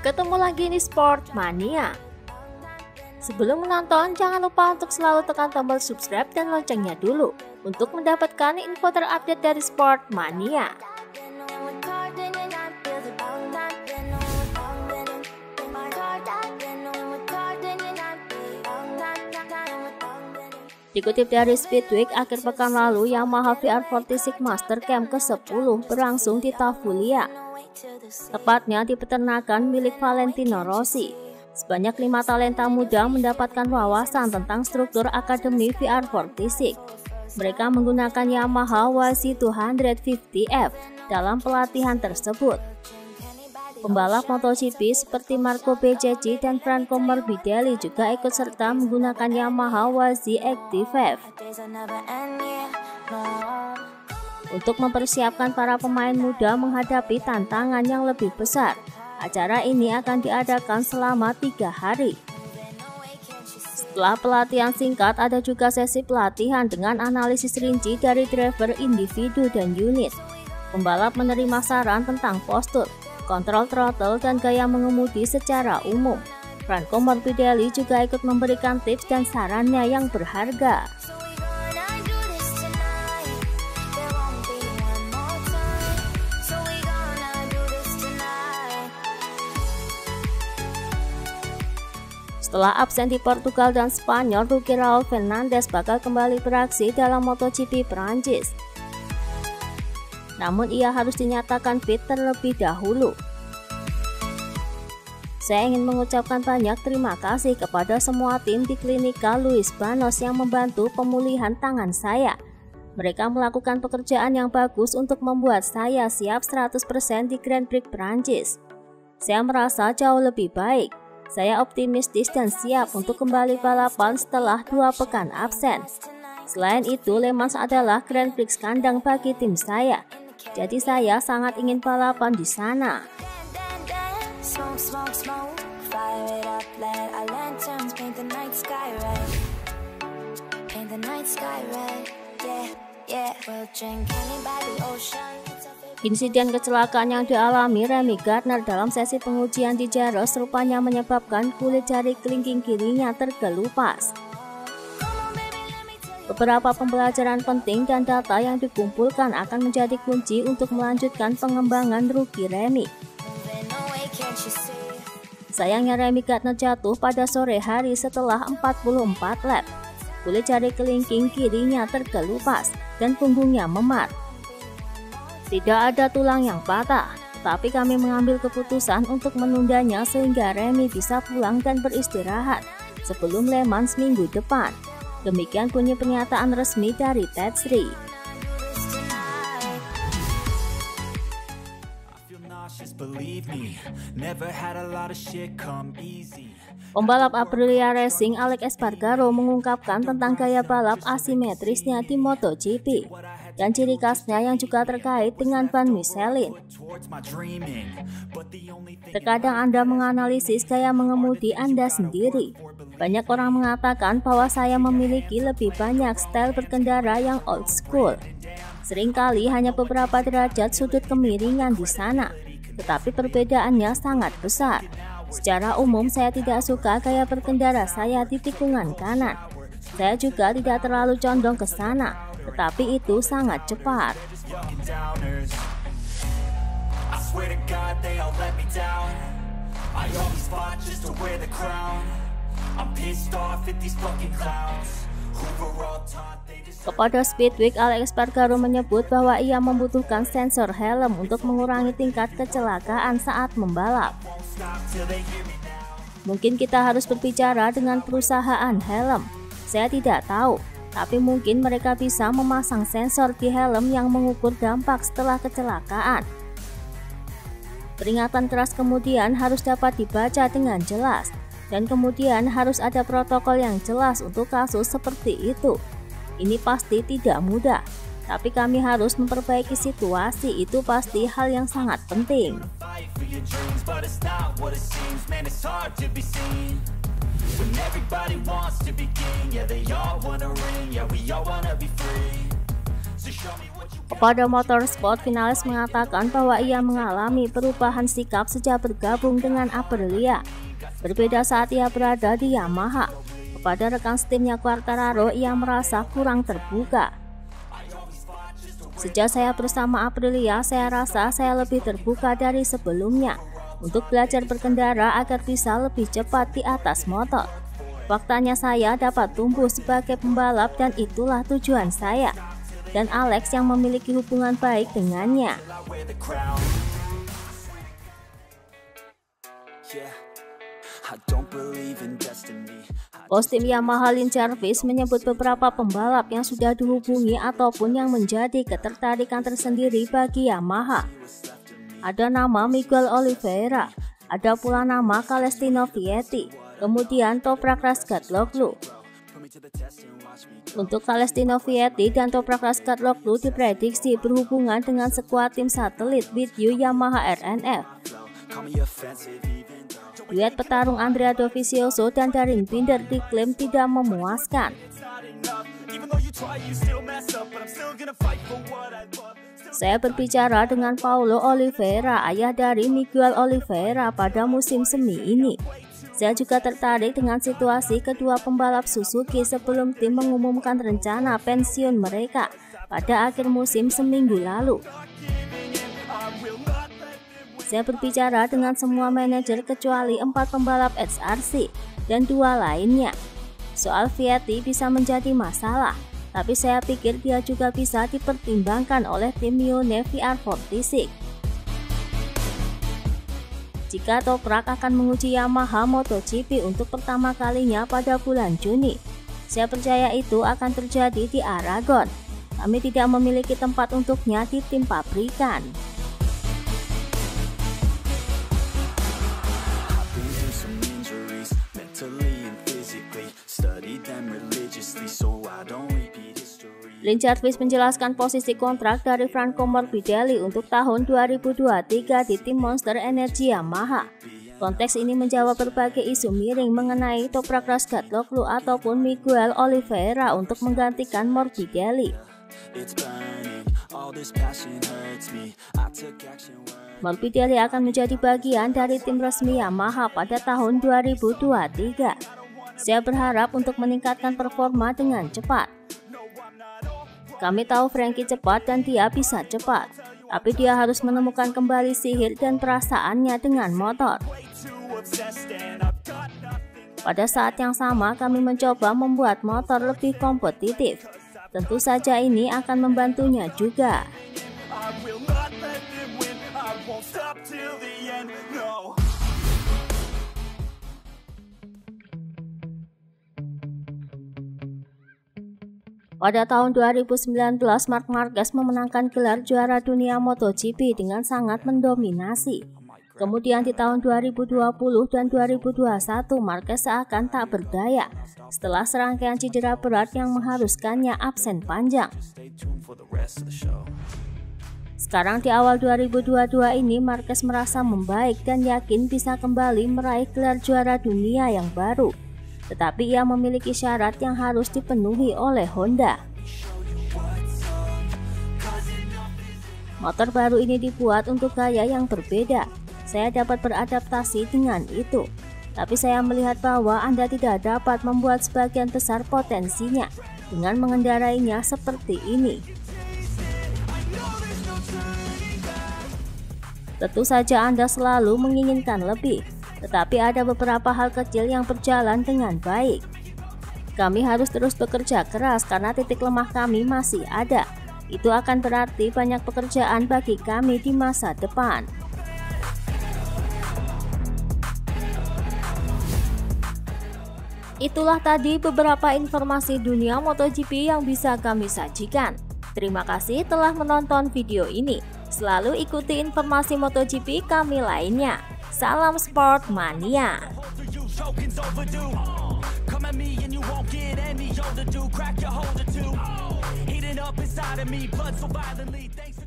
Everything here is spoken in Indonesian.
Ketemu lagi di Sport Mania. Sebelum menonton, jangan lupa untuk selalu tekan tombol subscribe dan loncengnya dulu untuk mendapatkan info terupdate dari Sport Mania. Dikutip dari Speedweek, akhir pekan lalu Yamaha VR46 Master Camp ke-10 berlangsung di Tavulia, tepatnya di peternakan milik Valentino Rossi. Sebanyak 5 talenta muda mendapatkan wawasan tentang struktur Akademi VR46. Mereka menggunakan Yamaha YZ250F dalam pelatihan tersebut. Pembalap MotoGP seperti Marco Bezzecchi dan Franco Morbidelli juga ikut serta menggunakan Yamaha YZ Active-F untuk mempersiapkan para pemain muda menghadapi tantangan yang lebih besar. Acara ini akan diadakan selama 3 hari. Setelah pelatihan singkat, ada juga sesi pelatihan dengan analisis rinci dari driver individu dan unit. Pembalap menerima saran tentang postur, kontrol throttle, dan gaya mengemudi secara umum. Franco Morbidelli juga ikut memberikan tips dan sarannya yang berharga. Setelah absen di Portugal dan Spanyol, rookie Raul Fernandez bakal kembali beraksi dalam MotoGP Prancis. Namun ia harus dinyatakan fit terlebih dahulu. Saya ingin mengucapkan banyak terima kasih kepada semua tim di klinika Luis Banos yang membantu pemulihan tangan saya. Mereka melakukan pekerjaan yang bagus untuk membuat saya siap 100% di Grand Prix Prancis. Saya merasa jauh lebih baik. Saya optimistis dan siap untuk kembali balapan setelah 2 pekan absen. Selain itu, Le Mans adalah Grand Prix kandang bagi tim saya. Jadi saya sangat ingin balapan di sana. Insiden kecelakaan yang dialami Remy Gardner dalam sesi pengujian di Jerez rupanya menyebabkan kulit jari kelingking kirinya terkelupas. Beberapa pembelajaran penting dan data yang dikumpulkan akan menjadi kunci untuk melanjutkan pengembangan rookie Remy. Sayangnya Remy Gardner jatuh pada sore hari setelah 44 lap. Kulit jari kelingking kirinya terkelupas dan punggungnya memar. Tidak ada tulang yang patah, tetapi kami mengambil keputusan untuk menundanya sehingga Remy bisa pulang dan beristirahat sebelum Le Mans minggu depan. Demikian bunyi pernyataan resmi dari Tetsri. Pembalap Aprilia Racing Alex Espargaro mengungkapkan tentang gaya balap asimetrisnya di MotoGP dan ciri khasnya yang juga terkait dengan ban Michelin. Terkadang Anda menganalisis gaya mengemudi Anda sendiri. Banyak orang mengatakan bahwa saya memiliki lebih banyak style berkendara yang old school. Seringkali hanya beberapa derajat sudut kemiringan di sana, tetapi perbedaannya sangat besar. Secara umum saya tidak suka gaya berkendara saya di tikungan kanan. Saya juga tidak terlalu condong ke sana, tetapi itu sangat cepat. Kepada Speedweek, Alex Espargaro menyebut bahwa ia membutuhkan sensor helm untuk mengurangi tingkat kecelakaan saat membalap. Mungkin kita harus berbicara dengan perusahaan helm. Saya tidak tahu, tapi mungkin mereka bisa memasang sensor di helm yang mengukur dampak setelah kecelakaan. Peringatan keras kemudian harus dapat dibaca dengan jelas, dan kemudian harus ada protokol yang jelas untuk kasus seperti itu. Ini pasti tidak mudah, tapi kami harus memperbaiki situasi, itu pasti hal yang sangat penting. Kepada Motorsport, finalis mengatakan bahwa ia mengalami perubahan sikap sejak bergabung dengan Aprilia. Berbeda saat ia berada di Yamaha. Kepada rekan setimnya Quartararo, ia merasa kurang terbuka. Sejak saya bersama Aprilia, saya rasa saya lebih terbuka dari sebelumnya untuk belajar berkendara agar bisa lebih cepat di atas motor. Faktanya saya dapat tumbuh sebagai pembalap dan itulah tujuan saya. Dan Alex yang memiliki hubungan baik dengannya. Bos tim Yamaha Lin Jarvis menyebut beberapa pembalap yang sudah dihubungi ataupun yang menjadi ketertarikan tersendiri bagi Yamaha. Ada nama Miguel Oliveira, ada pula nama Celestino Vietti, kemudian Toprak Razgatlioglu. Untuk Celestino Vietti dan Toprak Razgatlioglu diprediksi berhubungan dengan skuad tim satelit With-You Yamaha RNF. Duet petarung Andrea Dovizioso dan Darryn Binder diklaim tidak memuaskan. Saya berbicara dengan Paulo Oliveira, ayah dari Miguel Oliveira, pada musim semi ini. Saya juga tertarik dengan situasi kedua pembalap Suzuki sebelum tim mengumumkan rencana pensiun mereka pada akhir musim seminggu lalu. Saya berbicara dengan semua manajer kecuali 4 pembalap HRC dan 2 lainnya. Soal Vietti bisa menjadi masalah, tapi saya pikir dia juga bisa dipertimbangkan oleh tim Yone VR46. Jika Toprak akan menguji Yamaha MotoGP untuk pertama kalinya pada bulan Juni, saya percaya itu akan terjadi di Aragon. Kami tidak memiliki tempat untuknya di tim pabrikan. Lin Jarvis menjelaskan posisi kontrak dari Franco Morbidelli untuk tahun 2023 di tim Monster Energy Yamaha. Konteks ini menjawab berbagai isu miring mengenai Toprak Razgatlioglu ataupun Miguel Oliveira untuk menggantikan Morbidelli. Morbidelli akan menjadi bagian dari tim resmi Yamaha pada tahun 2023. Saya berharap untuk meningkatkan performa dengan cepat. Kami tahu Frankie cepat dan dia bisa cepat, tapi dia harus menemukan kembali sihir dan perasaannya dengan motor. Pada saat yang sama, kami mencoba membuat motor lebih kompetitif. Tentu saja ini akan membantunya juga. Pada tahun 2019, Marc Marquez memenangkan gelar juara dunia MotoGP dengan sangat mendominasi. Kemudian di tahun 2020 dan 2021, Marquez seakan tak berdaya setelah serangkaian cedera berat yang mengharuskannya absen panjang. Sekarang di awal 2022 ini, Marquez merasa membaik dan yakin bisa kembali meraih gelar juara dunia yang baru. Tetapi ia memiliki syarat yang harus dipenuhi oleh Honda. Motor baru ini dibuat untuk gaya yang berbeda. Saya dapat beradaptasi dengan itu. Tapi saya melihat bahwa Anda tidak dapat membuat sebagian besar potensinya dengan mengendarainya seperti ini. Tentu saja Anda selalu menginginkan lebih. Tetapi ada beberapa hal kecil yang berjalan dengan baik. Kami harus terus bekerja keras karena titik lemah kami masih ada. Itu akan berarti banyak pekerjaan bagi kami di masa depan. Itulah tadi beberapa informasi dunia MotoGP yang bisa kami sajikan. Terima kasih telah menonton video ini. Selalu ikuti informasi MotoGP kami lainnya. Salam Sport Mania. Come at me and you won't get any older, dude. Crack your holder too. Heating up inside of me, blood so violently. Thanks.